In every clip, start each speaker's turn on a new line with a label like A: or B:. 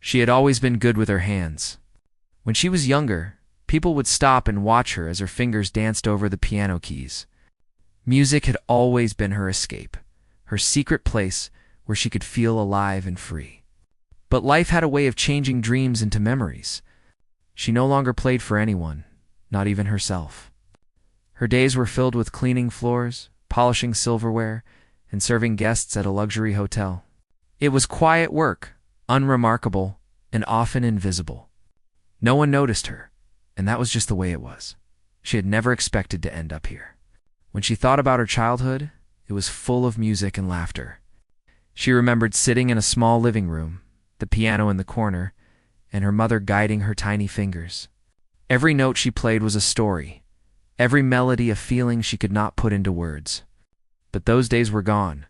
A: She had always been good with her hands. When she was younger, people would stop and watch her as her fingers danced over the piano keys. Music had always been her escape, her secret place where she could feel alive and free. But life had a way of changing dreams into memories. She no longer played for anyone, not even herself. Her days were filled with cleaning floors, polishing silverware, and serving guests at a luxury hotel. It was quiet work, unremarkable, and often invisible. No one noticed her, and that was just the way it was. She had never expected to end up here. When she thought about her childhood, it was full of music and laughter. She remembered sitting in a small living room, the piano in the corner, and her mother guiding her tiny fingers. Every note she played was a story, every melody a feeling she could not put into words. But those days were gone.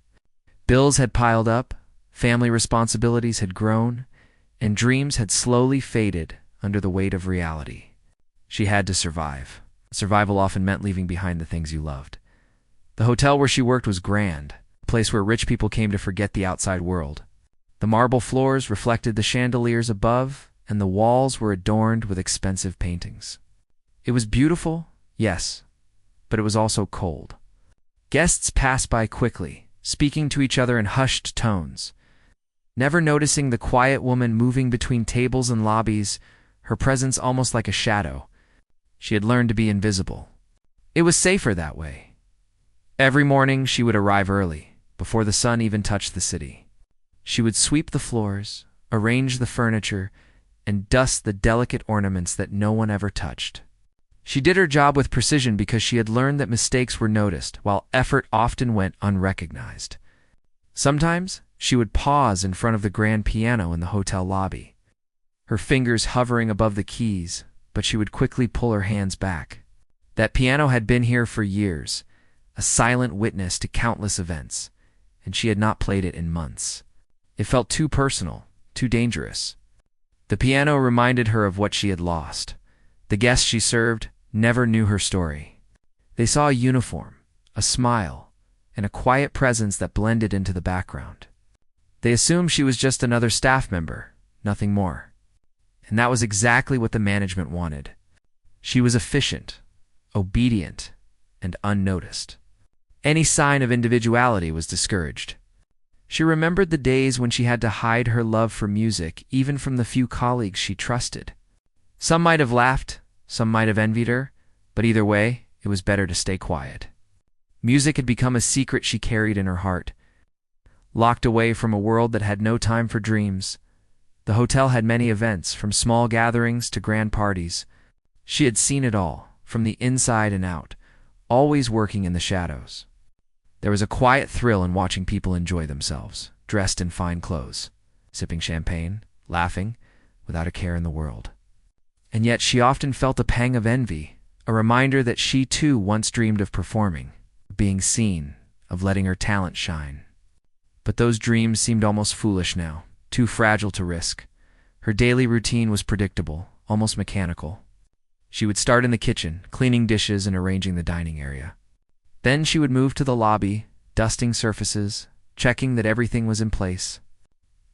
A: Bills had piled up, family responsibilities had grown, and dreams had slowly faded under the weight of reality. She had to survive. Survival often meant leaving behind the things you loved. The hotel where she worked was grand, a place where rich people came to forget the outside world. The marble floors reflected the chandeliers above, and the walls were adorned with expensive paintings. It was beautiful, yes, but it was also cold. Guests passed by quickly, speaking to each other in hushed tones. Never noticing the quiet woman moving between tables and lobbies, her presence almost like a shadow. She had learned to be invisible. It was safer that way. Every morning she would arrive early, before the sun even touched the city. She would sweep the floors, arrange the furniture, and dust the delicate ornaments that no one ever touched. She did her job with precision because she had learned that mistakes were noticed, while effort often went unrecognized. Sometimes she would pause in front of the grand piano in the hotel lobby, her fingers hovering above the keys, but she would quickly pull her hands back. That piano had been here for years, a silent witness to countless events, and she had not played it in months. It felt too personal, too dangerous. The piano reminded her of what she had lost. The guests she served never knew her story. They saw a uniform, a smile, and a quiet presence that blended into the background. They assumed she was just another staff member, nothing more. And that was exactly what the management wanted. She was efficient, obedient, and unnoticed. Any sign of individuality was discouraged. She remembered the days when she had to hide her love for music, even from the few colleagues she trusted. Some might have laughed, some might have envied her, but either way, it was better to stay quiet. Music had become a secret she carried in her heart. Locked away from a world that had no time for dreams, the hotel had many events, from small gatherings to grand parties. She had seen it all, from the inside and out, always working in the shadows. There was a quiet thrill in watching people enjoy themselves, dressed in fine clothes, sipping champagne, laughing, without a care in the world. And yet she often felt a pang of envy, a reminder that she too once dreamed of performing, of being seen, of letting her talent shine. But those dreams seemed almost foolish now, too fragile to risk. Her daily routine was predictable, almost mechanical. She would start in the kitchen, cleaning dishes and arranging the dining area. Then she would move to the lobby, dusting surfaces, checking that everything was in place.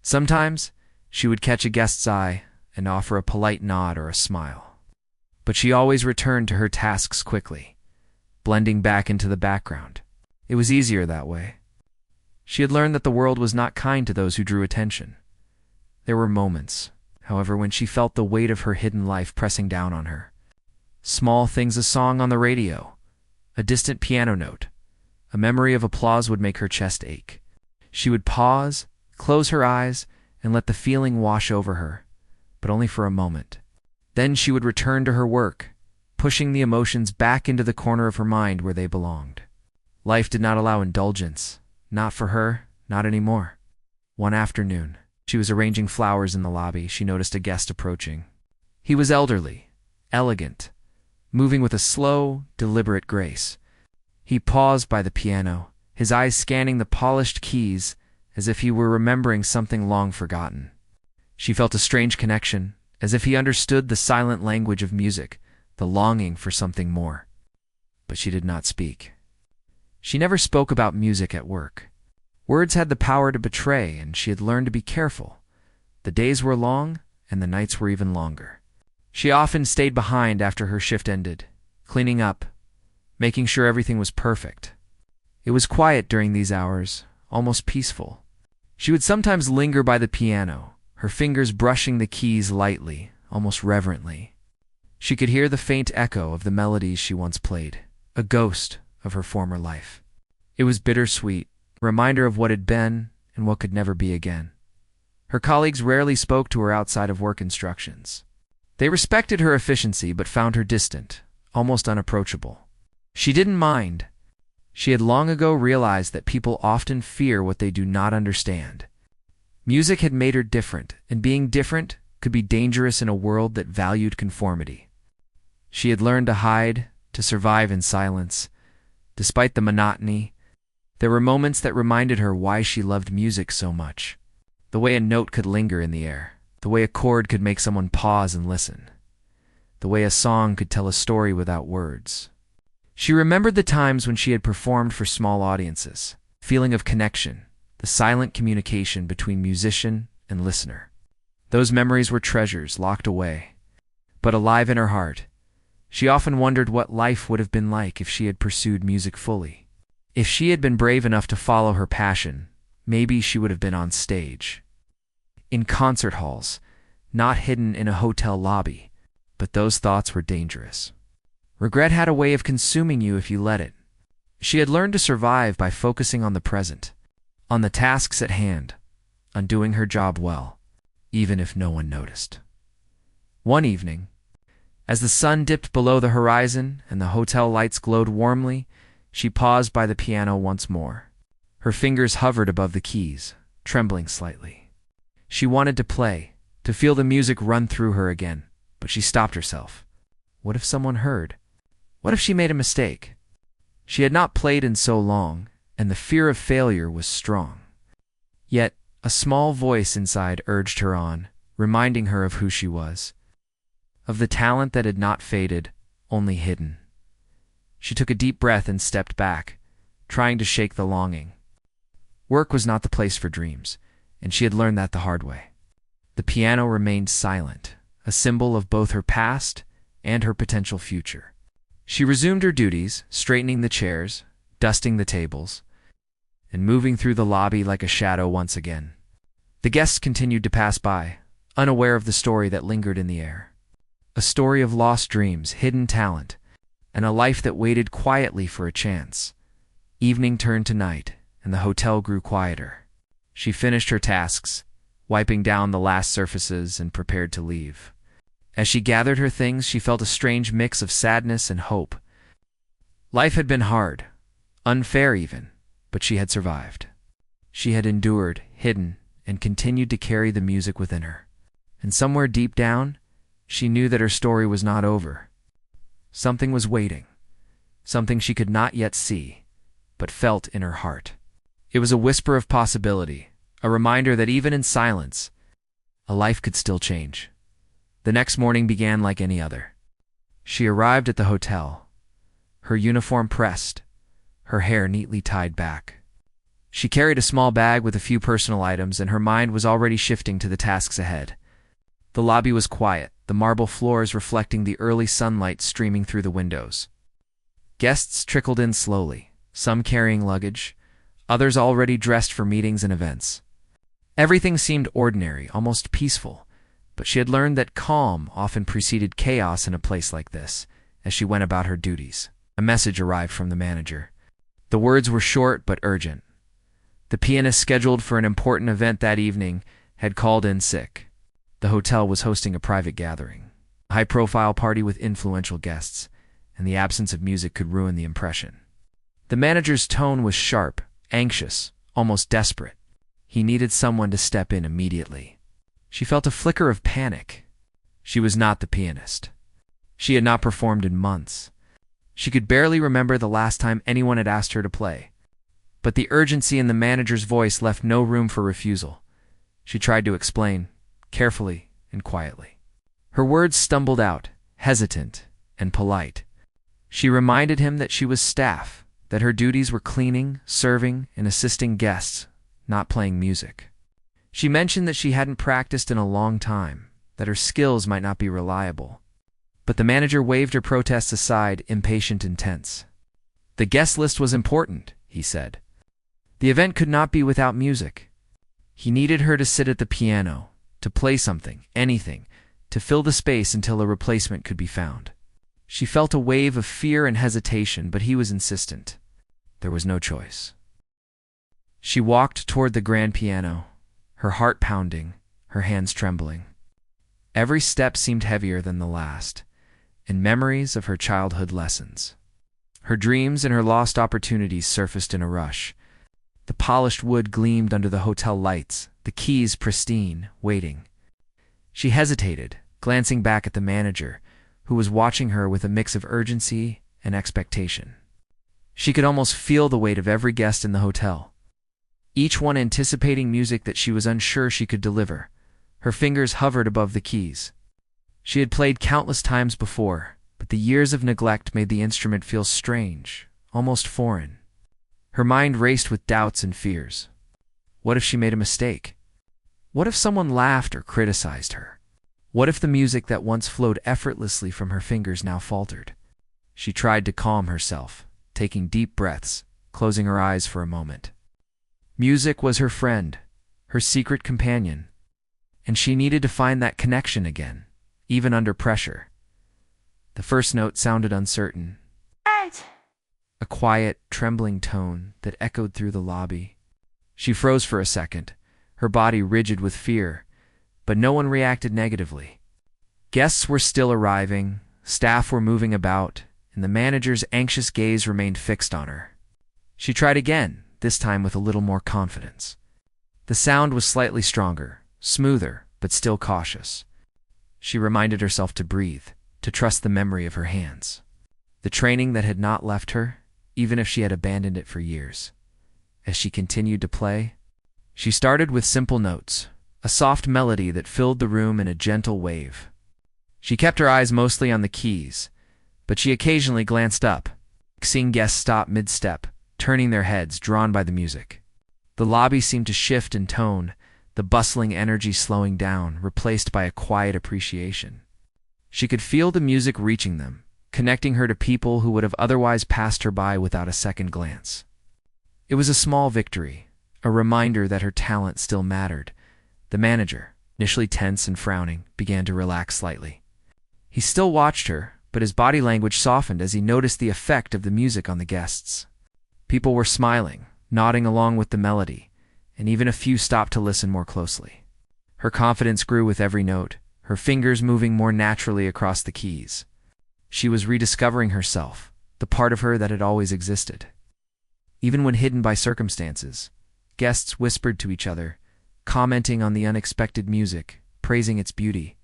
A: Sometimes she would catch a guest's eye and offer a polite nod or a smile. But she always returned to her tasks quickly, blending back into the background. It was easier that way. She had learned that the world was not kind to those who drew attention. There were moments, however, when she felt the weight of her hidden life pressing down on her. Small things, a song on the radio, a distant piano note, a memory of applause would make her chest ache. She would pause, close her eyes, and let the feeling wash over her, but only for a moment. Then she would return to her work, pushing the emotions back into the corner of her mind where they belonged. Life did not allow indulgence, not for her, not anymore. One afternoon, she was arranging flowers in the lobby. She noticed a guest approaching. He was elderly, elegant, moving with a slow, deliberate grace. He paused by the piano, his eyes scanning the polished keys as if he were remembering something long forgotten. She felt a strange connection, as if he understood the silent language of music, the longing for something more. But she did not speak. She never spoke about music at work. Words had the power to betray, and she had learned to be careful. The days were long, and the nights were even longer. She often stayed behind after her shift ended, cleaning up, making sure everything was perfect. It was quiet during these hours, almost peaceful. She would sometimes linger by the piano, her fingers brushing the keys lightly, almost reverently. She could hear the faint echo of the melodies she once played, a ghost of her former life. It was bittersweet, a reminder of what had been and what could never be again. Her colleagues rarely spoke to her outside of work instructions. They respected her efficiency but found her distant, almost unapproachable. She didn't mind. She had long ago realized that people often fear what they do not understand. Music had made her different, and being different could be dangerous in a world that valued conformity. She had learned to hide, to survive in silence. Despite the monotony, there were moments that reminded her why she loved music so much. The way a note could linger in the air, the way a chord could make someone pause and listen, the way a song could tell a story without words. She remembered the times when she had performed for small audiences, feeling of connection, the silent communication between musician and listener. Those memories were treasures locked away, but alive in her heart. She often wondered what life would have been like if she had pursued music fully. If she had been brave enough to follow her passion, maybe she would have been on stage, in concert halls, not hidden in a hotel lobby. But those thoughts were dangerous. Regret had a way of consuming you if you let it. She had learned to survive by focusing on the present, on the tasks at hand, on doing her job well, even if no one noticed. One evening, as the sun dipped below the horizon and the hotel lights glowed warmly, she paused by the piano once more. Her fingers hovered above the keys, trembling slightly. She wanted to play, to feel the music run through her again, but she stopped herself. What if someone heard? What if she made a mistake? She had not played in so long, and the fear of failure was strong. Yet, a small voice inside urged her on, reminding her of who she was, of the talent that had not faded, only hidden. She took a deep breath and stepped back, trying to shake the longing. Work was not the place for dreams, and she had learned that the hard way. The piano remained silent, a symbol of both her past and her potential future. She resumed her duties, straightening the chairs, dusting the tables, and moving through the lobby like a shadow once again. The guests continued to pass by, unaware of the story that lingered in the air. A story of lost dreams, hidden talent, and a life that waited quietly for a chance. Evening turned to night, and the hotel grew quieter. She finished her tasks, wiping down the last surfaces, and prepared to leave. As she gathered her things, she felt a strange mix of sadness and hope. Life had been hard, unfair even, but she had survived. She had endured, hidden, and continued to carry the music within her. And somewhere deep down, she knew that her story was not over. Something was waiting, something she could not yet see, but felt in her heart. It was a whisper of possibility, a reminder that even in silence, a life could still change. The next morning began like any other. She arrived at the hotel, her uniform pressed, her hair neatly tied back. She carried a small bag with a few personal items, and her mind was already shifting to the tasks ahead. The lobby was quiet, the marble floors reflecting the early sunlight streaming through the windows. Guests trickled in slowly, some carrying luggage, others already dressed for meetings and events. Everything seemed ordinary, almost peaceful, but she had learned that calm often preceded chaos in a place like this. As she went about her duties, a message arrived from the manager. The words were short but urgent. The pianist scheduled for an important event that evening had called in sick. The hotel was hosting a private gathering, a high-profile party with influential guests, and the absence of music could ruin the impression. The manager's tone was sharp, anxious, almost desperate. He needed someone to step in immediately. She felt a flicker of panic. She was not the pianist. She had not performed in months. She could barely remember the last time anyone had asked her to play. But the urgency in the manager's voice left no room for refusal. She tried to explain, carefully and quietly. Her words stumbled out, hesitant and polite. She reminded him that she was staff, that her duties were cleaning, serving, and assisting guests, not playing music. She mentioned that she hadn't practiced in a long time, that her skills might not be reliable. But the manager waved her protests aside, impatient and tense. The guest list was important, he said. The event could not be without music. He needed her to sit at the piano, to play something, anything, to fill the space until a replacement could be found. She felt a wave of fear and hesitation, but he was insistent. There was no choice. She walked toward the grand piano, her heart pounding, her hands trembling. Every step seemed heavier than the last, and memories of her childhood lessons. Her dreams and her lost opportunities surfaced in a rush. The polished wood gleamed under the hotel lights, the keys pristine, waiting. She hesitated, glancing back at the manager, who was watching her with a mix of urgency and expectation. She could almost feel the weight of every guest in the hotel, each one anticipating music that she was unsure she could deliver. Her fingers hovered above the keys. She had played countless times before, but the years of neglect made the instrument feel strange, almost foreign. Her mind raced with doubts and fears. What if she made a mistake? What if someone laughed or criticized her? What if the music that once flowed effortlessly from her fingers now faltered? She tried to calm herself, taking deep breaths, closing her eyes for a moment. Music was her friend, her secret companion, and she needed to find that connection again, even under pressure. The first note sounded uncertain.
B: Right.
A: A quiet, trembling tone that echoed through the lobby. She froze for a second, her body rigid with fear, but no one reacted negatively. Guests were still arriving, staff were moving about, and the manager's anxious gaze remained fixed on her. She tried again, this time with a little more confidence. The sound was slightly stronger, smoother, but still cautious. She reminded herself to breathe, to trust the memory of her hands. The training that had not left her, even if she had abandoned it for years. As she continued to play, she started with simple notes, a soft melody that filled the room in a gentle wave. She kept her eyes mostly on the keys, but she occasionally glanced up, seeing guests stop mid-step, turning their heads, drawn by the music. The lobby seemed to shift in tone, the bustling energy slowing down, replaced by a quiet appreciation. She could feel the music reaching them, connecting her to people who would have otherwise passed her by without a second glance. It was a small victory, a reminder that her talent still mattered. The manager, initially tense and frowning, began to relax slightly. He still watched her, but his body language softened as he noticed the effect of the music on the guests. People were smiling, nodding along with the melody, and even a few stopped to listen more closely. Her confidence grew with every note, her fingers moving more naturally across the keys. She was rediscovering herself, the part of her that had always existed. Even when hidden by circumstances, guests whispered to each other, commenting on the unexpected music, praising its beauty.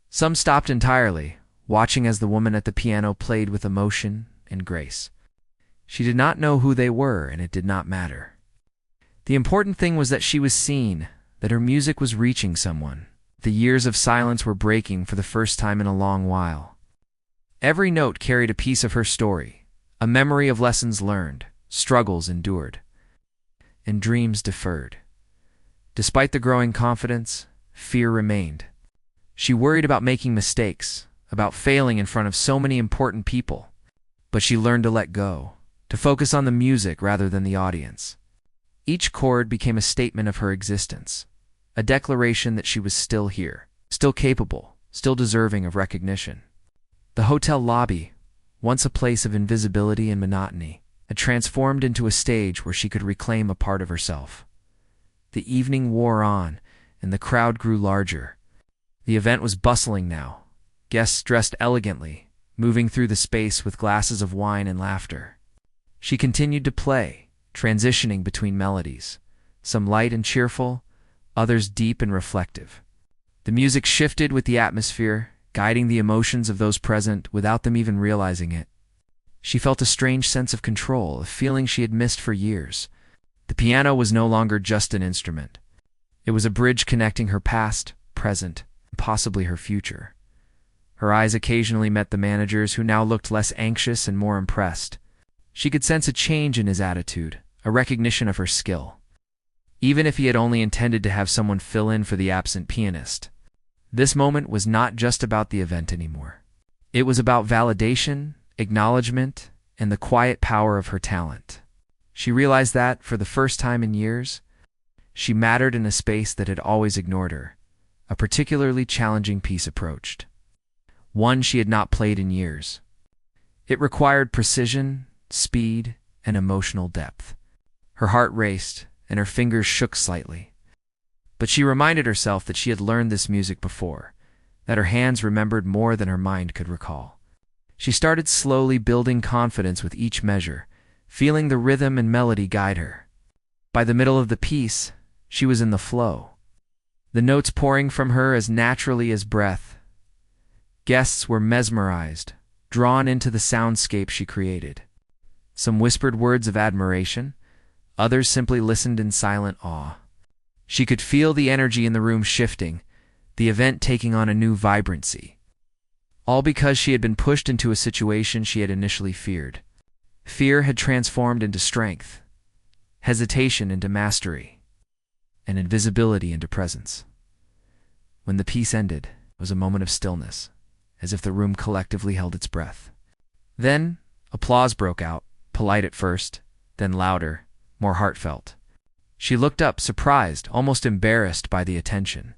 A: Some stopped entirely, watching as the woman at the piano played with emotion and grace. She did not know who they were, and it did not matter. The important thing was that she was seen, that her music was reaching someone. The years of silence were breaking for the first time in a long while. Every note carried a piece of her story, a memory of lessons learned, struggles endured, and dreams deferred. Despite the growing confidence, fear remained. She worried about making mistakes, about failing in front of so many important people. But she learned to let go, to focus on the music rather than the audience. Each chord became a statement of her existence, a declaration that she was still here, still capable, still deserving of recognition. The hotel lobby, once a place of invisibility and monotony, had transformed into a stage where she could reclaim a part of herself. The evening wore on, and the crowd grew larger. The event was bustling now, guests dressed elegantly, moving through the space with glasses of wine and laughter. She continued to play, transitioning between melodies, some light and cheerful, others deep and reflective. The music shifted with the atmosphere, guiding the emotions of those present without them even realizing it. She felt a strange sense of control, a feeling she had missed for years. The piano was no longer just an instrument. It was a bridge connecting her past, present, and possibly her future. Her eyes occasionally met the manager's, who now looked less anxious and more impressed. She could sense a change in his attitude, a recognition of her skill. even if he had only intended to have someone fill in for the absent pianist. This moment was not just about the event anymore. It was about validation, acknowledgement, and the quiet power of her talent. She realized that, for the first time in years, she mattered in a space that had always ignored her. A particularly challenging piece approached. One she had not played in years. It required precision, speed, and emotional depth. Her heart raced, and her fingers shook slightly. But she reminded herself that she had learned this music before, that her hands remembered more than her mind could recall. She started slowly building confidence with each measure, feeling the rhythm and melody guide her. By the middle of the piece, she was in the flow, the notes pouring from her as naturally as breath. Guests were mesmerized, drawn into the soundscape she created. Some whispered words of admiration, others simply listened in silent awe. She could feel the energy in the room shifting, the event taking on a new vibrancy. All because she had been pushed into a situation she had initially feared. Fear had transformed into strength, hesitation into mastery, and invisibility into presence. When the piece ended, it was a moment of stillness, as if the room collectively held its breath. Then, applause broke out, polite at first, then louder, more heartfelt. She looked up, surprised, almost embarrassed by the attention.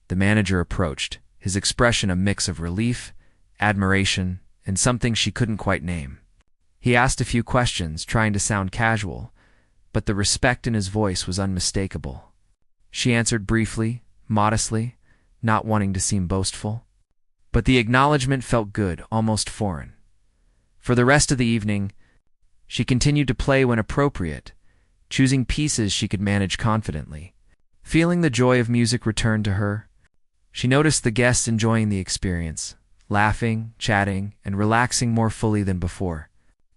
A: The manager approached, his expression a mix of relief, admiration, and something she couldn't quite name. He asked a few questions, trying to sound casual, but the respect in his voice was unmistakable. She answered briefly, modestly, not wanting to seem boastful. But the acknowledgement felt good, almost foreign. For the rest of the evening, she continued to play when appropriate, choosing pieces she could manage confidently. Feeling the joy of music return to her, she noticed the guests enjoying the experience, laughing, chatting, and relaxing more fully than before.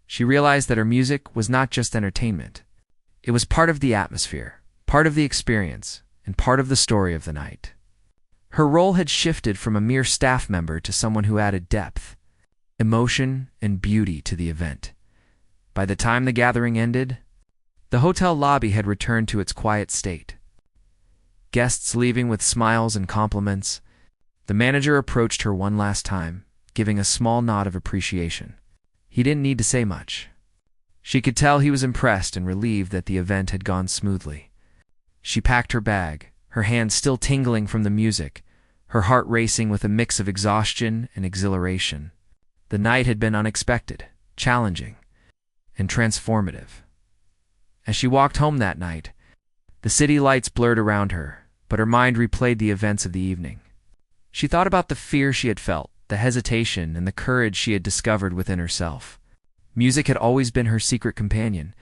A: She realized that her music was not just entertainment. It was part of the atmosphere, part of the experience, and part of the story of the night. Her role had shifted from a mere staff member to someone who added depth, emotion, and beauty to the event. By the time the gathering ended, the hotel lobby had returned to its quiet state. Guests leaving with smiles and compliments, the manager approached her one last time, giving a small nod of appreciation. He didn't need to say much. She could tell he was impressed and relieved that the event had gone smoothly. She packed her bag, her hands still tingling from the music, her heart racing with a mix of exhaustion and exhilaration. The night had been unexpected, challenging, and transformative. As she walked home that night, the city lights blurred around her, but her mind replayed the events of the evening. She thought about the fear she had felt, the hesitation, and the courage she had discovered within herself. Music had always been her secret companion,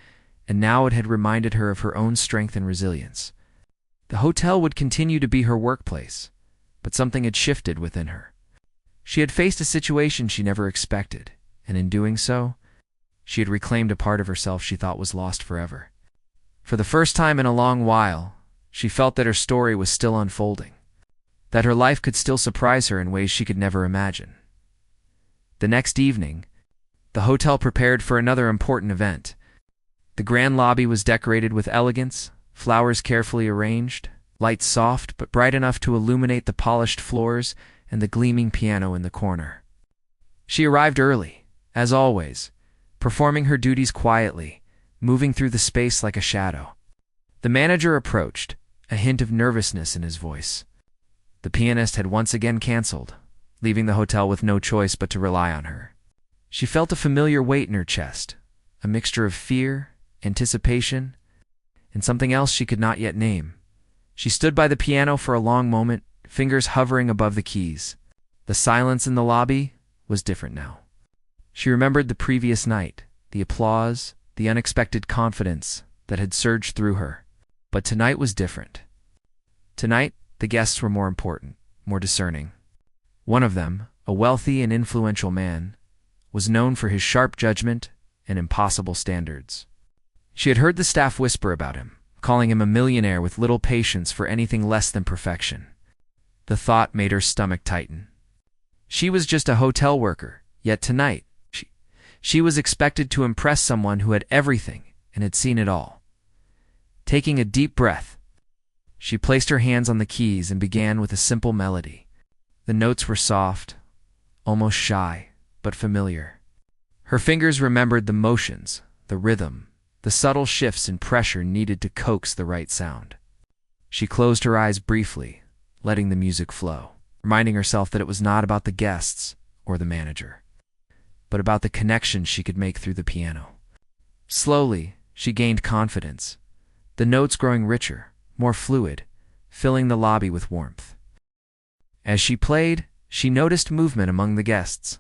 A: and now it had reminded her of her own strength and resilience. The hotel would continue to be her workplace, but something had shifted within her. She had faced a situation she never expected, and in doing so, she had reclaimed a part of herself she thought was lost forever. For the first time in a long while, she felt that her story was still unfolding, that her life could still surprise her in ways she could never imagine. The next evening, the hotel prepared for another important event. The grand lobby was decorated with elegance, flowers carefully arranged, lights soft but bright enough to illuminate the polished floors and the gleaming piano in the corner. She arrived early, as always, performing her duties quietly, moving through the space like a shadow. The manager approached, a hint of nervousness in his voice. The pianist had once again canceled, leaving the hotel with no choice but to rely on her. She felt a familiar weight in her chest, a mixture of fear, anticipation, and something else she could not yet name. She stood by the piano for a long moment, fingers hovering above the keys. The silence in the lobby was different now. She remembered the previous night, the applause, the unexpected confidence that had surged through her. But tonight was different. Tonight, the guests were more important, more discerning. One of them, a wealthy and influential man, was known for his sharp judgment and impossible standards. She had heard the staff whisper about him, calling him a millionaire with little patience for anything less than perfection. The thought made her stomach tighten. She was just a hotel worker, yet tonight, she was expected to impress someone who had everything and had seen it all. Taking a deep breath, she placed her hands on the keys and began with a simple melody. The notes were soft, almost shy, but familiar. Her fingers remembered the motions, the rhythm, the subtle shifts in pressure needed to coax the right sound. She closed her eyes briefly, letting the music flow, reminding herself that it was not about the guests or the manager, but about the connection she could make through the piano. Slowly, she gained confidence, the notes growing richer, more fluid, filling the lobby with warmth. As she played, she noticed movement among the guests.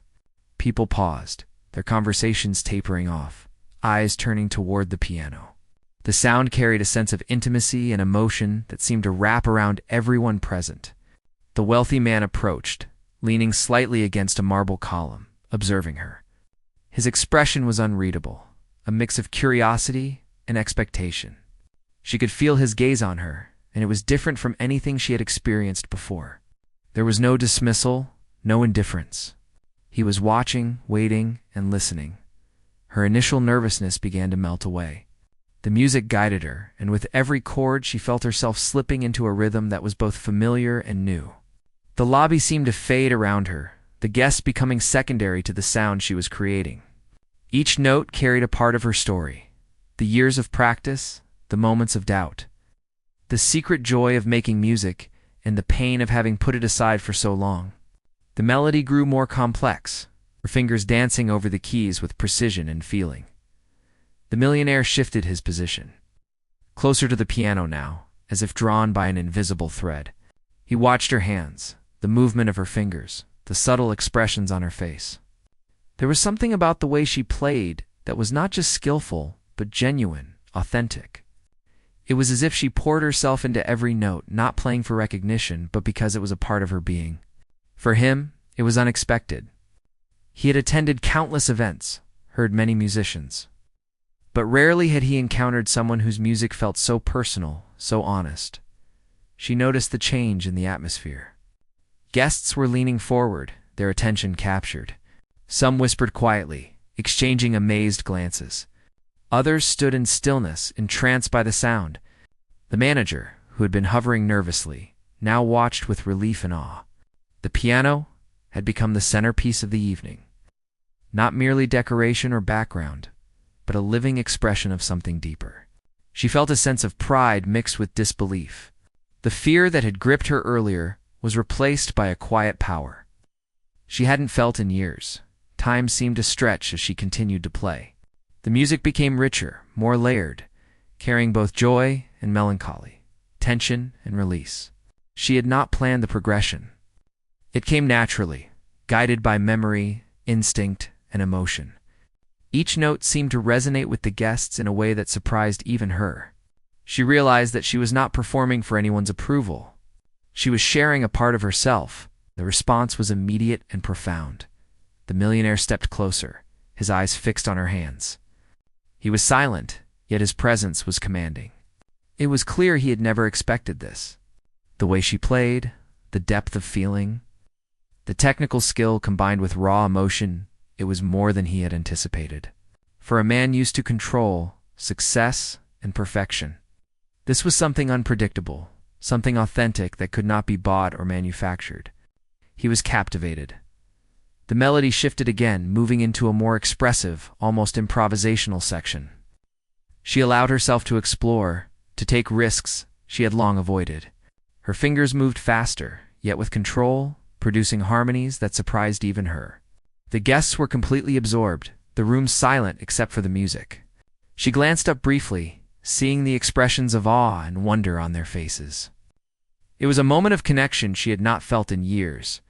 A: People paused, their conversations tapering off, eyes turning toward the piano. The sound carried a sense of intimacy and emotion that seemed to wrap around everyone present. The wealthy man approached, leaning slightly against a marble column, observing her. His expression was unreadable, a mix of curiosity and expectation. She could feel his gaze on her, and it was different from anything she had experienced before. There was no dismissal, no indifference. He was watching, waiting, and listening. Her initial nervousness began to melt away. The music guided her, and with every chord she felt herself slipping into a rhythm that was both familiar and new. The lobby seemed to fade around her, the guests becoming secondary to the sound she was creating. Each note carried a part of her story, the years of practice, the moments of doubt, the secret joy of making music, and the pain of having put it aside for so long. The melody grew more complex, her fingers dancing over the keys with precision and feeling. The millionaire shifted his position, closer to the piano now, as if drawn by an invisible thread. He watched her hands, the movement of her fingers, the subtle expressions on her face. There was something about the way she played that was not just skillful, but genuine, authentic. It was as if she poured herself into every note, not playing for recognition, but because it was a part of her being. For him, it was unexpected. He had attended countless events, heard many musicians, but rarely had he encountered someone whose music felt so personal, so honest. She noticed the change in the atmosphere. Guests were leaning forward, their attention captured. Some whispered quietly, exchanging amazed glances. Others stood in stillness, entranced by the sound. The manager, who had been hovering nervously, now watched with relief and awe. The piano had become the centerpiece of the evening. Not merely decoration or background, but a living expression of something deeper. She felt a sense of pride mixed with disbelief. The fear that had gripped her earlier was replaced by a quiet power she hadn't felt in years. Time seemed to stretch as she continued to play. The music became richer, more layered, carrying both joy and melancholy, tension and release. She had not planned the progression. It came naturally, guided by memory, instinct, and emotion. Each note seemed to resonate with the guests in a way that surprised even her. She realized that she was not performing for anyone's approval. She was sharing a part of herself. The response was immediate and profound. The millionaire stepped closer, his eyes fixed on her hands. He was silent, yet his presence was commanding. It was clear he had never expected this. The way she played, the depth of feeling, the technical skill combined with raw emotion, it was more than he had anticipated. For a man used to control, success, and perfection, this was something unpredictable, something authentic that could not be bought or manufactured. He was captivated. The melody shifted again, moving into a more expressive, almost improvisational section. She allowed herself to explore, to take risks she had long avoided. Her fingers moved faster, yet with control, producing harmonies that surprised even her. The guests were completely absorbed, the room silent except for the music. She glanced up briefly, seeing the expressions of awe and wonder on their faces. It was a moment of connection she had not felt in years,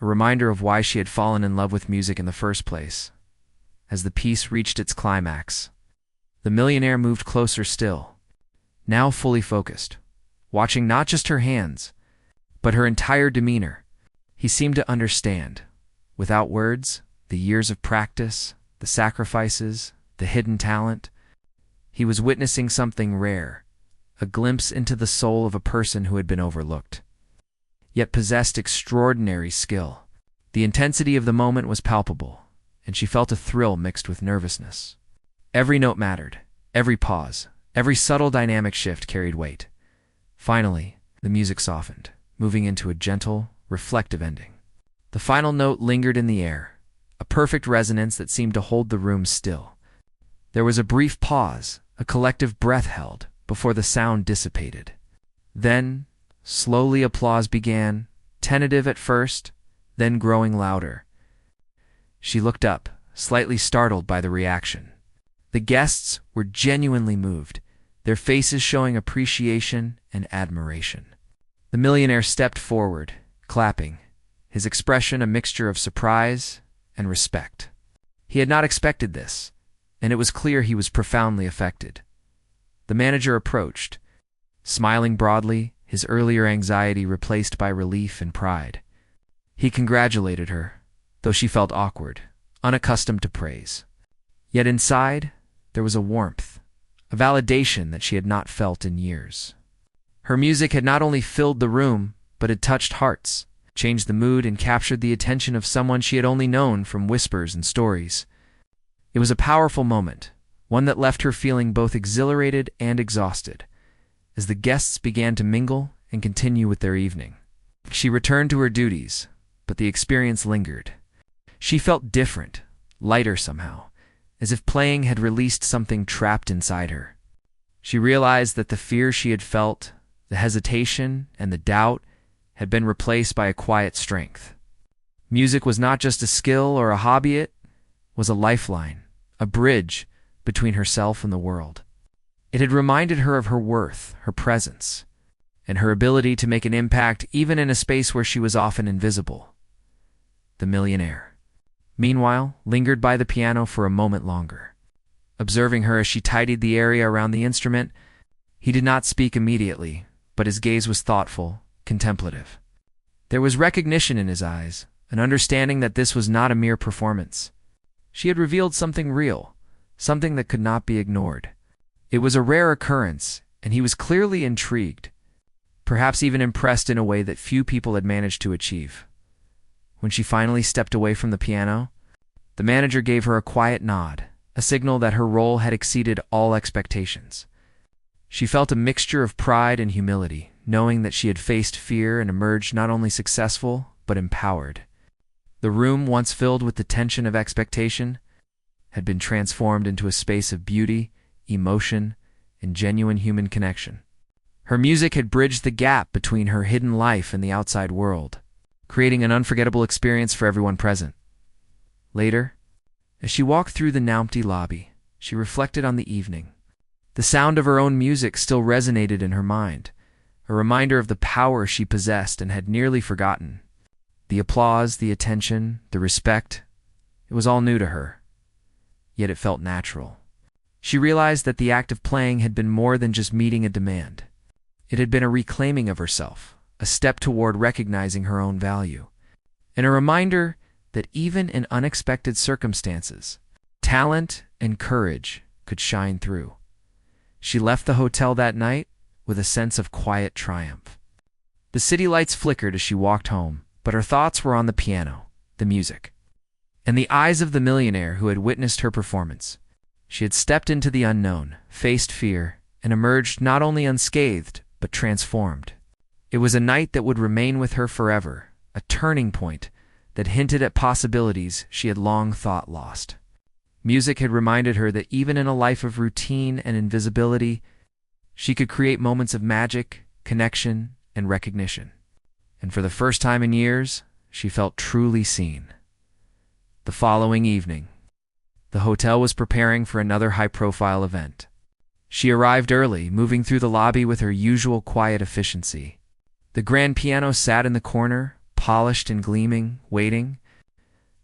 A: a reminder of why she had fallen in love with music in the first place. As the piece reached its climax, the millionaire moved closer still, now fully focused, watching not just her hands, but her entire demeanor. He seemed to understand, without words, the years of practice, the sacrifices, the hidden talent. He was witnessing something rare, a glimpse into the soul of a person who had been overlooked, yet possessed extraordinary skill. The intensity of the moment was palpable, and she felt a thrill mixed with nervousness. Every note mattered, every pause, Every subtle dynamic shift carried weight. Finally, the music softened, moving into a gentle, reflective ending. The final note lingered in the air, a perfect resonance that seemed to hold the room still. There was a brief pause, a collective breath held, before the sound dissipated. Then, slowly applause began, tentative at first, then growing louder. She looked up, slightly startled by the reaction. The guests were genuinely moved, their faces showing appreciation and admiration. The millionaire stepped forward, clapping, his expression a mixture of surprise and respect. He had not expected this, and it was clear he was profoundly affected. The manager approached, smiling broadly, his earlier anxiety replaced by relief and pride. He congratulated her, though she felt awkward, unaccustomed to praise. Yet inside, there was a warmth, a validation that she had not felt in years. Her music had not only filled the room, but had touched hearts, changed the mood, and captured the attention of someone she had only known from whispers and stories. It was a powerful moment, one that left her feeling both exhilarated and exhausted. As the guests began to mingle and continue with their evening, she returned to her duties, but the experience lingered. She felt different, lighter somehow, as if playing had released something trapped inside her. She realized that the fear she had felt, the hesitation and the doubt, had been replaced by a quiet strength. Music was not just a skill or a hobby, it was a lifeline, a bridge between herself and the world. It had reminded her of her worth, her presence, and her ability to make an impact even in a space where she was often invisible. The millionaire, meanwhile, lingered by the piano for a moment longer. Observing her as she tidied the area around the instrument, he did not speak immediately, but his gaze was thoughtful, contemplative. There was recognition in his eyes, an understanding that this was not a mere performance. She had revealed something real, something that could not be ignored. It was a rare occurrence, and he was clearly intrigued, perhaps even impressed in a way that few people had managed to achieve. When she finally stepped away from the piano, the manager gave her a quiet nod, a signal that her role had exceeded all expectations. She felt a mixture of pride and humility, knowing that she had faced fear and emerged not only successful, but empowered. The room, once filled with the tension of expectation, had been transformed into a space of beauty, emotion, and genuine human connection. Her music had bridged the gap between her hidden life and the outside world, creating an unforgettable experience for everyone present. Later, as she walked through the now empty lobby, she reflected on the evening. The sound of her own music still resonated in her mind, a reminder of the power she possessed and had nearly forgotten. The applause, the attention, the respect, it was all new to her, yet it felt natural. She realized that the act of playing had been more than just meeting a demand. It had been a reclaiming of herself, a step toward recognizing her own value, and a reminder that even in unexpected circumstances, talent and courage could shine through. She left the hotel that night with a sense of quiet triumph. The city lights flickered as she walked home, but her thoughts were on the piano, the music, and the eyes of the millionaire who had witnessed her performance. She had stepped into the unknown, faced fear, and emerged not only unscathed, but transformed. It was a night that would remain with her forever, a turning point that hinted at possibilities she had long thought lost. Music had reminded her that even in a life of routine and invisibility, she could create moments of magic, connection, and recognition. And for the first time in years, she felt truly seen. The following evening, the hotel was preparing for another high-profile event. She arrived early, moving through the lobby with her usual quiet efficiency. The grand piano sat in the corner, polished and gleaming, waiting.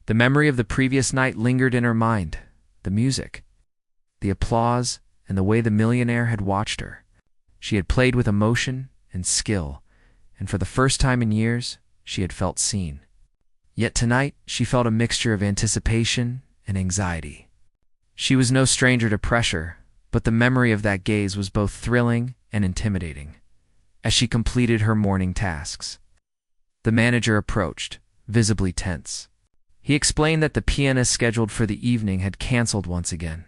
A: The memory of the previous night lingered in her mind, the music, the applause, and the way the millionaire had watched her. She had played with emotion and skill, and for the first time in years, she had felt seen. Yet tonight, she felt a mixture of anticipation and anxiety. She was no stranger to pressure, but the memory of that gaze was both thrilling and intimidating. As she completed her morning tasks, the manager approached, visibly tense. He explained that the pianist scheduled for the evening had canceled once again,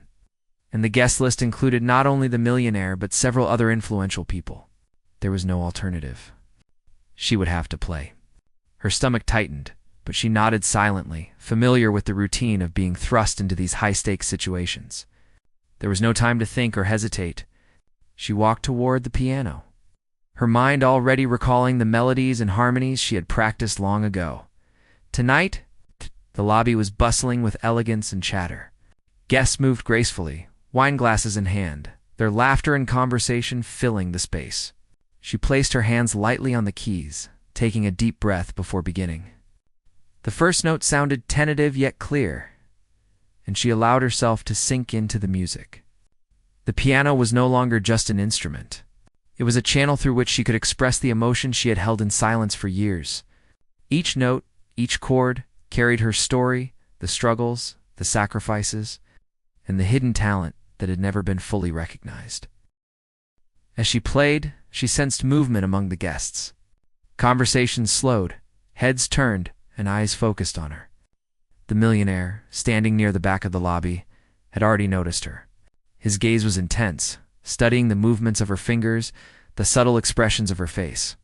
A: and the guest list included not only the millionaire but several other influential people. There was no alternative. She would have to play. Her stomach tightened, but she nodded silently, familiar with the routine of being thrust into these high-stakes situations. There was no time to think or hesitate. She walked toward the piano, her mind already recalling the melodies and harmonies she had practiced long ago. Tonight, the lobby was bustling with elegance and chatter. Guests moved gracefully, wine glasses in hand, their laughter and conversation filling the space. She placed her hands lightly on the keys, taking a deep breath before beginning. The first note sounded tentative yet clear, and she allowed herself to sink into the music. The piano was no longer just an instrument. It was a channel through which she could express the emotion she had held in silence for years. Each note, each chord, carried her story, the struggles, the sacrifices, and the hidden talent that had never been fully recognized. As she played, she sensed movement among the guests. Conversations slowed, heads turned, and eyes focused on her. The millionaire, standing near the back of the lobby, had already noticed her. His gaze was intense, studying the movements of her fingers, the subtle expressions of her face.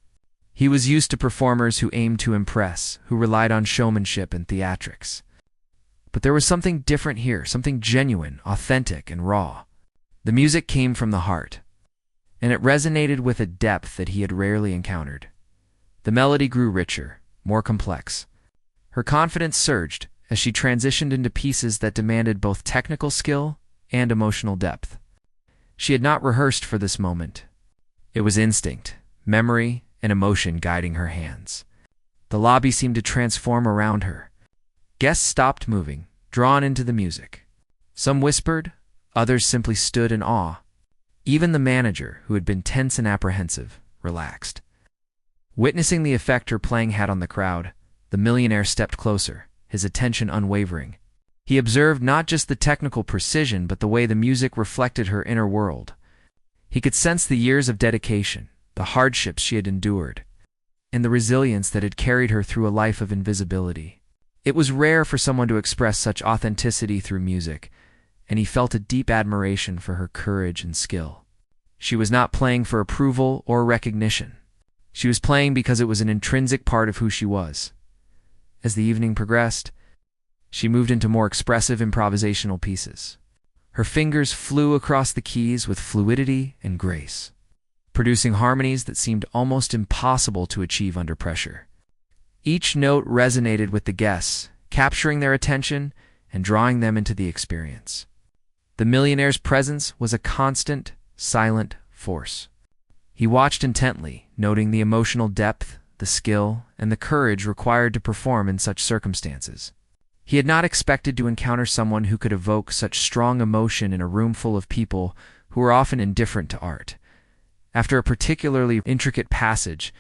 A: He was used to performers who aimed to impress, who relied on showmanship and theatrics. But there was something different here, something genuine, authentic, and raw. The music came from the heart, and it resonated with a depth that he had rarely encountered. The melody grew richer, more complex. Her confidence surged as she transitioned into pieces that demanded both technical skill and emotional depth. She had not rehearsed for this moment. It was instinct, memory, and emotion guiding her hands. The lobby seemed to transform around her. Guests stopped moving, drawn into the music. Some whispered, others simply stood in awe. Even the manager, who had been tense and apprehensive, relaxed. Witnessing the effect her playing had on the crowd, the millionaire stepped closer, his attention unwavering. He observed not just the technical precision but the way the music reflected her inner world. He could sense the years of dedication, the hardships she had endured, and the resilience that had carried her through a life of invisibility. It was rare for someone to express such authenticity through music, and he felt a deep admiration for her courage and skill. She was not playing for approval or recognition. She was playing because it was an intrinsic part of who she was. As the evening progressed, she moved into more expressive improvisational pieces. Her fingers flew across the keys with fluidity and grace, producing harmonies that seemed almost impossible to achieve under pressure. Each note resonated with the guests, capturing their attention and drawing them into the experience. The millionaire's presence was a constant, silent force. He watched intently, noting the emotional depth, the skill, and the courage required to perform in such circumstances. He had not expected to encounter someone who could evoke such strong emotion in a room full of people who were often indifferent to art. After a particularly intricate passage,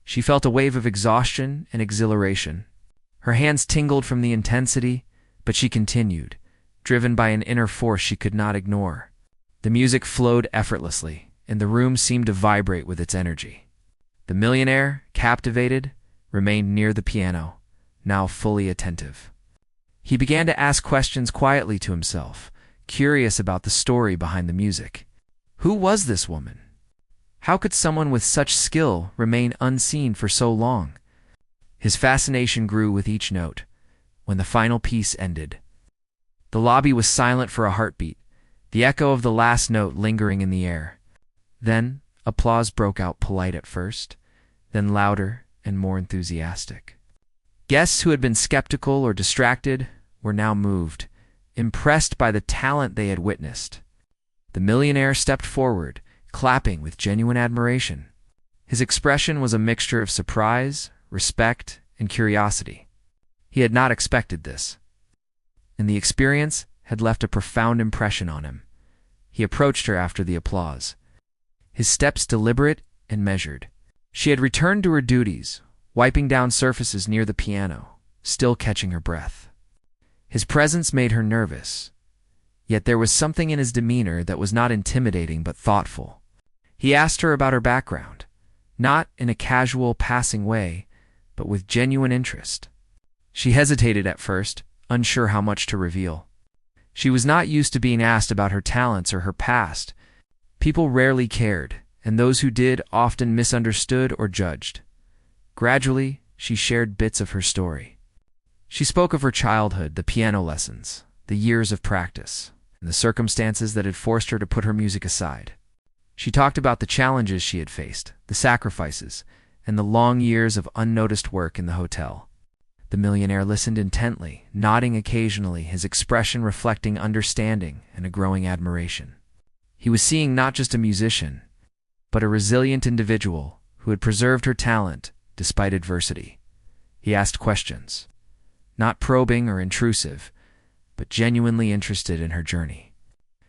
A: she felt a wave of exhaustion and exhilaration. Her hands tingled from the intensity, but she continued, driven by an inner force she could not ignore. The music flowed effortlessly, and the room seemed to vibrate with its energy. The millionaire, captivated, remained near the piano, now fully attentive. He began to ask questions quietly to himself, curious about the story behind the music. Who was this woman? How could someone with such skill remain unseen for so long? His fascination grew with each note. When the final piece ended, the lobby was silent for a heartbeat, the echo of the last note lingering in the air. Then applause broke out, polite at first, then louder and more enthusiastic. Guests who had been skeptical or distracted were now moved, impressed by the talent they had witnessed. The millionaire stepped forward, clapping with genuine admiration. His expression was a mixture of surprise, respect, and curiosity. He had not expected this, and the experience had left a profound impression on him. He approached her after the applause, his steps deliberate and measured. She had returned to her duties, wiping down surfaces near the piano, still catching her breath. His presence made her nervous, yet there was something in his demeanor that was not intimidating but thoughtful. He asked her about her background, not in a casual, passing way, but with genuine interest. She hesitated at first, unsure how much to reveal. She was not used to being asked about her talents or her past. People rarely cared, and those who did often misunderstood or judged. Gradually, she shared bits of her story. She spoke of her childhood, the piano lessons, the years of practice, and the circumstances that had forced her to put her music aside. She talked about the challenges she had faced, the sacrifices, and the long years of unnoticed work in the hotel. The millionaire listened intently, nodding occasionally, his expression reflecting understanding and a growing admiration. He was seeing not just a musician, but a resilient individual who had preserved her talent despite adversity. He asked questions, not probing or intrusive, but genuinely interested in her journey.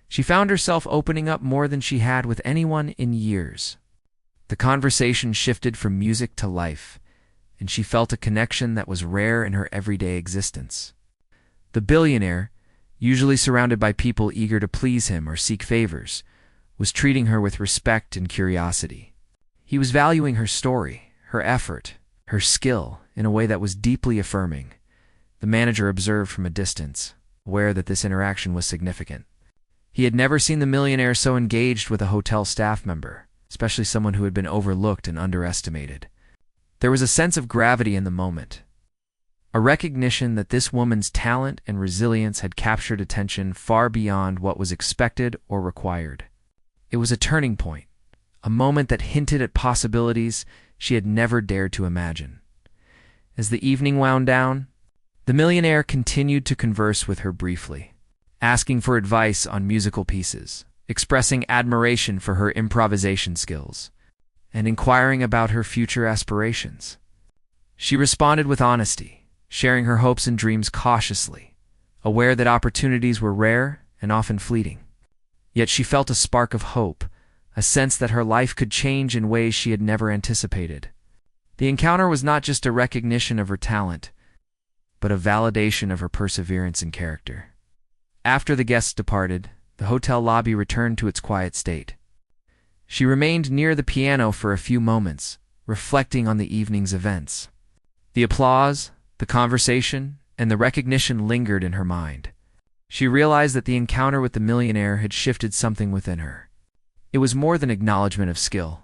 A: She found herself opening up more than she had with anyone in years. The conversation shifted from music to life, and she felt a connection that was rare in her everyday existence. The billionaire, usually surrounded by people eager to please him or seek favors, was treating her with respect and curiosity. He was valuing her story, her effort, her skill in a way that was deeply affirming. The manager observed from a distance, aware that this interaction was significant. He had never seen the millionaire so engaged with a hotel staff member, especially someone who had been overlooked and underestimated. There was a sense of gravity in the moment, a recognition that this woman's talent and resilience had captured attention far beyond what was expected or required. It was a turning point, a moment that hinted at possibilities she had never dared to imagine. As the evening wound down, the millionaire continued to converse with her briefly, asking for advice on musical pieces, expressing admiration for her improvisation skills, and inquiring about her future aspirations. She responded with honesty, sharing her hopes and dreams cautiously, aware that opportunities were rare and often fleeting. Yet she felt a spark of hope, a sense that her life could change in ways she had never anticipated. The encounter was not just a recognition of her talent, but a validation of her perseverance and character. After the guests departed, the hotel lobby returned to its quiet state. She remained near the piano for a few moments, reflecting on the evening's events. The applause, the conversation, and the recognition lingered in her mind. She realized that the encounter with the millionaire had shifted something within her. It was more than acknowledgement of skill.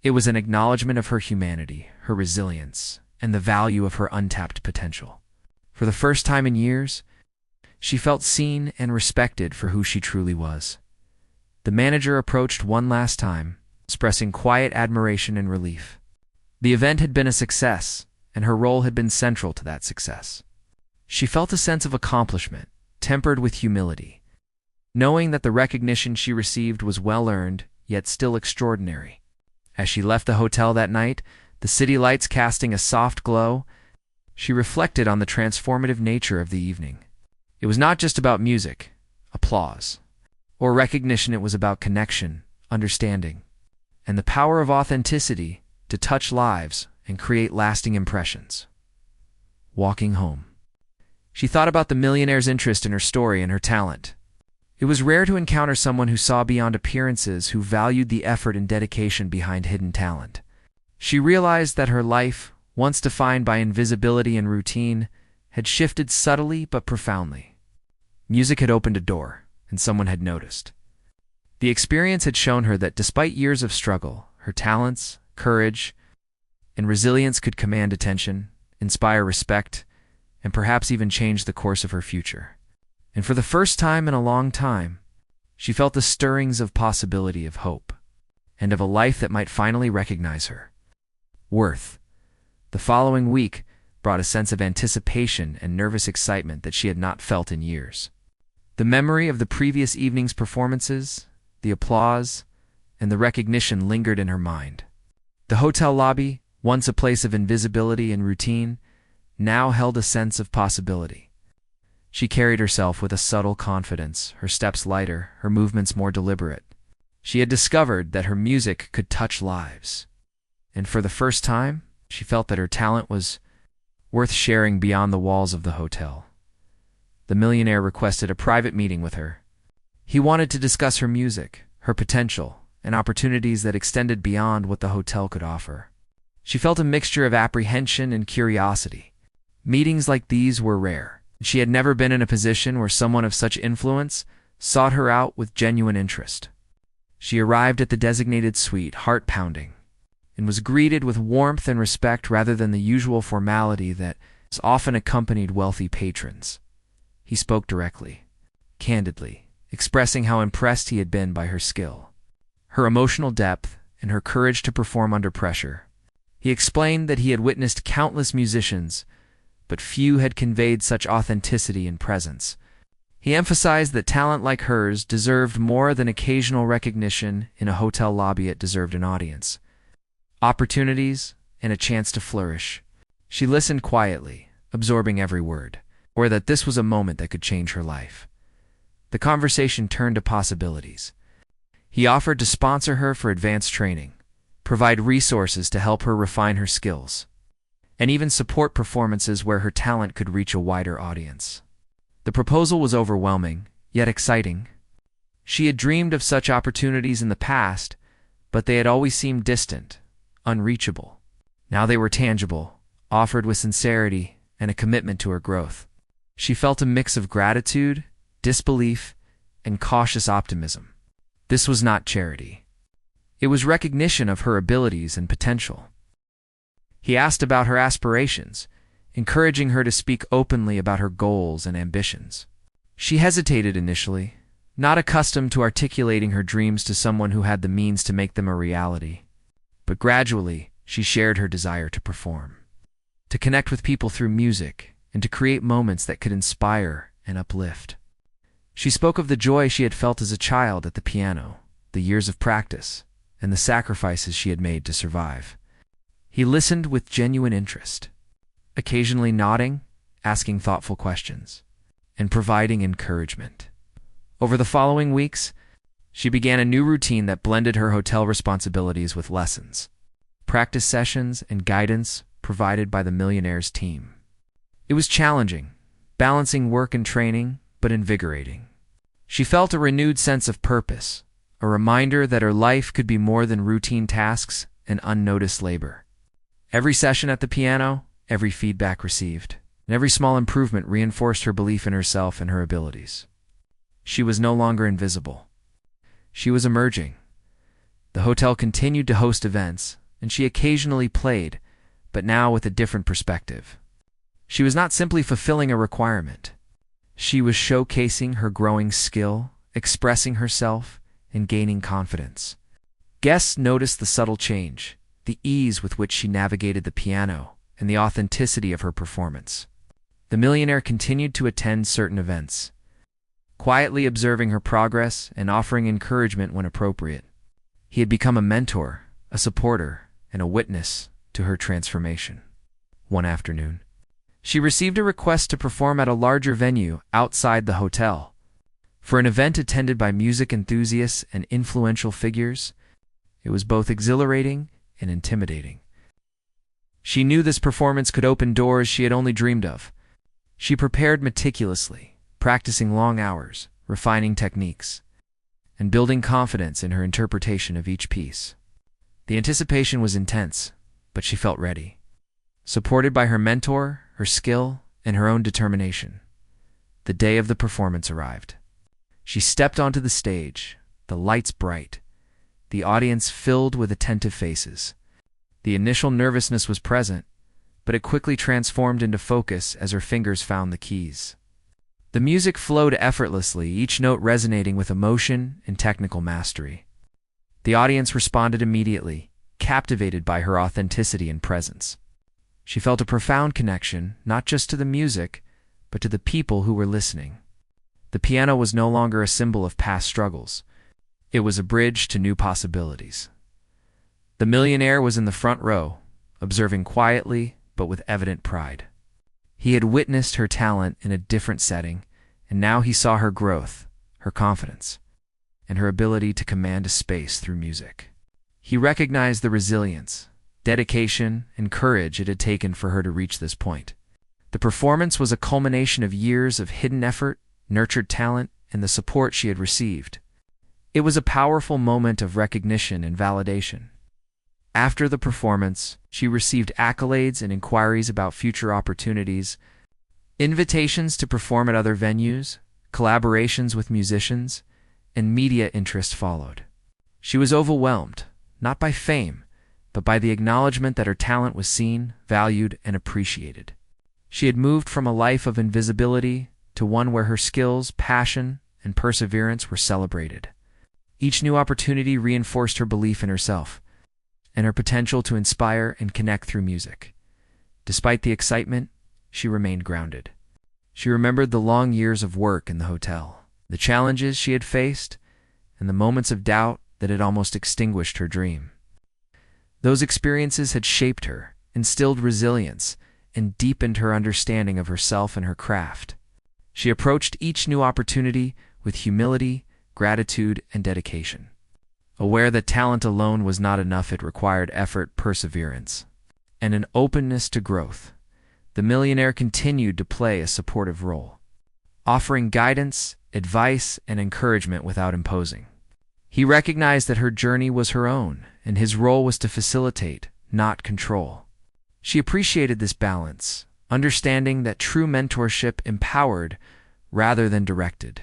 A: It was an acknowledgement of her humanity, her resilience, and the value of her untapped potential. For the first time in years, she felt seen and respected for who she truly was. The manager approached one last time, expressing quiet admiration and relief. The event had been a success, and her role had been central to that success. She felt a sense of accomplishment, tempered with humility, knowing that the recognition she received was well-earned, yet still extraordinary. As she left the hotel that night, the city lights casting a soft glow, she reflected on the transformative nature of the evening. It was not just about music, applause, or recognition. It was about connection, understanding, and the power of authenticity to touch lives and create lasting impressions. Walking home, she thought about the millionaire's interest in her story and her talent. It was rare to encounter someone who saw beyond appearances, who valued the effort and dedication behind hidden talent. She realized that her life, once defined by invisibility and routine, had shifted subtly but profoundly. Music had opened a door, and someone had noticed. The experience had shown her that despite years of struggle, her talents, courage, and resilience could command attention, inspire respect, and perhaps even change the course of her future. And for the first time in a long time, she felt the stirrings of possibility, of hope, and of a life that might finally recognize her worth. The following week brought a sense of anticipation and nervous excitement that she had not felt in years. The memory of the previous evening's performances, the applause, and the recognition lingered in her mind. The hotel lobby, once a place of invisibility and routine, now held a sense of possibility. She carried herself with a subtle confidence, her steps lighter, her movements more deliberate. She had discovered that her music could touch lives, and for the first time, she felt that her talent was worth sharing beyond the walls of the hotel. The millionaire requested a private meeting with her. He wanted to discuss her music, her potential, and opportunities that extended beyond what the hotel could offer. She felt a mixture of apprehension and curiosity. Meetings like these were rare, She had never been in a position where someone of such influence sought her out with genuine interest. She arrived at the designated suite, heart pounding, and was greeted with warmth and respect rather than the usual formality that has often accompanied wealthy patrons. He spoke directly, candidly, expressing how impressed he had been by her skill, her emotional depth, and her courage to perform under pressure. He explained that he had witnessed countless musicians, but few had conveyed such authenticity and presence. He emphasized that talent like hers deserved more than occasional recognition in a hotel lobby. It deserved an audience, opportunities, and a chance to flourish. She listened quietly, absorbing every word, or that this was a moment that could change her life. The conversation turned to possibilities. He offered to sponsor her for advanced training, provide resources to help her refine her skills, and even support performances where her talent could reach a wider audience. The proposal was overwhelming, yet exciting. She had dreamed of such opportunities in the past, but they had always seemed distant, unreachable. Now they were tangible, offered with sincerity and a commitment to her growth. She felt a mix of gratitude, disbelief, and cautious optimism. This was not charity. It was recognition of her abilities and potential. He asked about her aspirations, encouraging her to speak openly about her goals and ambitions. She hesitated initially, not accustomed to articulating her dreams to someone who had the means to make them a reality. But gradually, she shared her desire to perform, to connect with people through music, and to create moments that could inspire and uplift. She spoke of the joy she had felt as a child at the piano, the years of practice, and the sacrifices she had made to survive. He listened with genuine interest, occasionally nodding, asking thoughtful questions, and providing encouragement. Over the following weeks, she began a new routine that blended her hotel responsibilities with lessons, practice sessions, and guidance provided by the Millionaire's team. It was challenging, balancing work and training, but invigorating. She felt a renewed sense of purpose, a reminder that her life could be more than routine tasks and unnoticed labor. Every session at the piano, every feedback received, and every small improvement reinforced her belief in herself and her abilities. She was no longer invisible. She was emerging. The hotel continued to host events, and she occasionally played, but now with a different perspective. She was not simply fulfilling a requirement. She was showcasing her growing skill, expressing herself, and gaining confidence. Guests noticed the subtle change, the ease with which she navigated the piano, and the authenticity of her performance. The Millionaire continued to attend certain events, quietly observing her progress and offering encouragement when appropriate. He had become a mentor, a supporter, and a witness to her transformation. One afternoon, she received a request to perform at a larger venue outside the hotel. For an event attended by music enthusiasts and influential figures, it was both exhilarating and intimidating. She knew this performance could open doors she had only dreamed of. She prepared meticulously, practicing long hours, refining techniques, and building confidence in her interpretation of each piece. The anticipation was intense, but she felt ready. Supported by her mentor, her skill, and her own determination, the day of the performance arrived. She stepped onto the stage, the lights bright, the audience filled with attentive faces. The initial nervousness was present, but it quickly transformed into focus as her fingers found the keys. The music flowed effortlessly, each note resonating with emotion and technical mastery. The audience responded immediately, captivated by her authenticity and presence. She felt a profound connection, not just to the music, but to the people who were listening. The piano was no longer a symbol of past struggles. It was a bridge to new possibilities. The Millionaire was in the front row, observing quietly but with evident pride. He had witnessed her talent in a different setting, and now he saw her growth, her confidence, and her ability to command a space through music. He recognized the resilience, dedication, and courage it had taken for her to reach this point. The performance was a culmination of years of hidden effort, nurtured talent, and the support she had received. It was a powerful moment of recognition and validation. After the performance, she received accolades and inquiries about future opportunities. Invitations to perform at other venues, collaborations with musicians, and media interest followed. She was overwhelmed, not by fame, but by the acknowledgement that her talent was seen, valued, and appreciated. She had moved from a life of invisibility to one where her skills, passion, and perseverance were celebrated. Each new opportunity reinforced her belief in herself and her potential to inspire and connect through music. Despite the excitement, she remained grounded. She remembered the long years of work in the hotel, the challenges she had faced, and the moments of doubt that had almost extinguished her dream. Those experiences had shaped her, instilled resilience, and deepened her understanding of herself and her craft. She approached each new opportunity with humility, gratitude, and dedication. Aware that talent alone was not enough, it required effort, perseverance, and an openness to growth. The millionaire continued to play a supportive role, offering guidance, advice, and encouragement without imposing. He recognized that her journey was her own, and his role was to facilitate, not control. She appreciated this balance, understanding that true mentorship empowered rather than directed.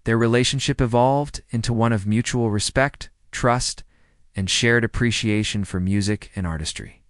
A: Their relationship evolved into one of mutual respect, trust, and shared appreciation for music and artistry.